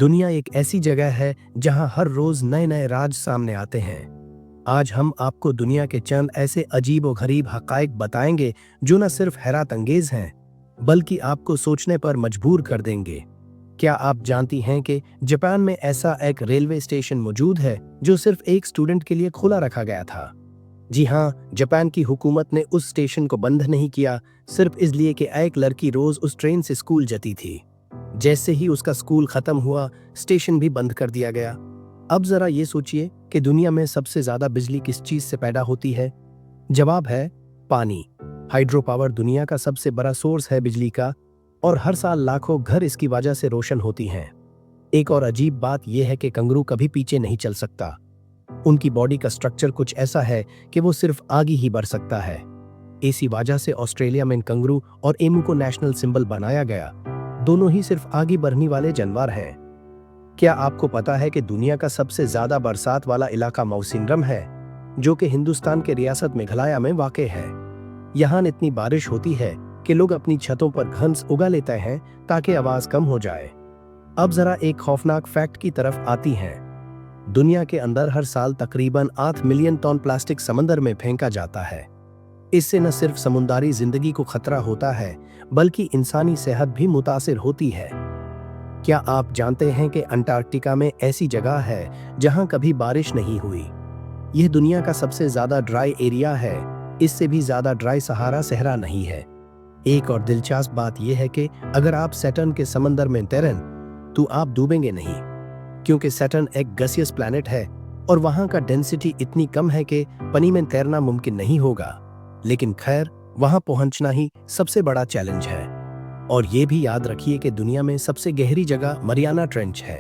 दुनिया एक ऐसी जगह है जहां हर रोज नए नए राज सामने आते हैं। आज हम आपको दुनिया के चंद ऐसे अजीब और गरीब हकायक बताएंगे जो न सिर्फ हैरत अंगेज हैं बल्कि आपको सोचने पर मजबूर कर देंगे। क्या आप जानती हैं कि जापान में ऐसा एक रेलवे स्टेशन मौजूद है जो सिर्फ एक स्टूडेंट के लिए खुला रखा गया था? जी हाँ, जापान की हुकूमत ने उस स्टेशन को बंद नहीं किया, सिर्फ इसलिए कि एक लड़की रोज उस ट्रेन से स्कूल जाती थी। जैसे ही उसका स्कूल खत्म हुआ, स्टेशन भी बंद कर दिया गया। अब जरा ये सोचिए कि दुनिया में सबसे ज्यादा बिजली किस चीज से पैदा होती है? जवाब है पानी। हाइड्रो पावर दुनिया का सबसे बड़ा सोर्स है बिजली का, और हर साल लाखों घर इसकी वजह से रोशन होती हैं। एक और अजीब बात यह है कि कंगारू कभी पीछे नहीं चल सकता। उनकी बॉडी का स्ट्रक्चर कुछ ऐसा है कि वो सिर्फ आगे ही बढ़ सकता है। इसी वजह से ऑस्ट्रेलिया में कंगारू और एमू को नेशनल सिंबल बनाया गया। दोनों ही सिर्फ आगे बढ़ने वाले जानवर हैं। क्या आपको पता है कि दुनिया का सबसे ज्यादा बरसात वाला इलाका मौसिनराम है, जो कि हिंदुस्तान के रियासत मेघालय में वाक़ है। यहाँ इतनी बारिश होती है कि लोग अपनी छतों पर घास उगा लेते हैं ताकि आवाज कम हो जाए। अब जरा एक खौफनाक फैक्ट की तरफ आती हैं। दुनिया के अंदर हर साल तकरीबन 8 मिलियन टन प्लास्टिक समंदर में फेंका जाता है। इससे न सिर्फ समुद्री जिंदगी को खतरा होता है बल्कि इंसानी सेहत भी मुतासिर होती है। क्या आप जानते हैं कि अंटार्कटिका में ऐसी जगह है जहां कभी बारिश नहीं हुई? यह दुनिया का सबसे ज्यादा ड्राई एरिया है। इससे भी ज्यादा ड्राई सहारा सहरा नहीं है। एक और दिलचस्प बात यह है कि अगर आप सैटर्न के समंदर में तैरें तो आप डूबेंगे नहीं, क्योंकि सैटर्न एक गैसियस प्लैनेट है और वहां का डेंसिटी इतनी कम है कि पानी में तैरना मुमकिन नहीं होगा। लेकिन खैर, वहां पहुंचना ही सबसे बड़ा चैलेंज है। और ये भी याद रखिए कि दुनिया में सबसे गहरी जगह मरियाना ट्रेंच है,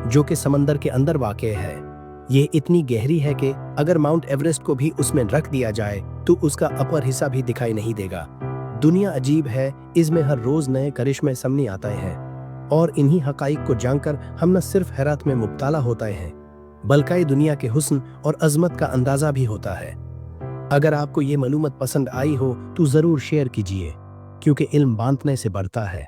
जो कि समंदर के अंदर वाक़ है। ये इतनी गहरी है कि अगर माउंट एवरेस्ट को भी उसमें रख दिया जाए तो उसका अपर हिस्सा भी दिखाई नहीं देगा। दुनिया अजीब है, इसमें हर रोज नए करिश्मे सामने आते हैं, और इन्हीं हकाइक को जानकर हम न सिर्फ हैरत में मुब्तला होते हैं बल्कि दुनिया के हुस्न और अजमत का अंदाजा भी होता है। अगर आपको ये मालूमात पसंद आई हो तो जरूर शेयर कीजिए, क्योंकि इल्म बांटने से बढ़ता है।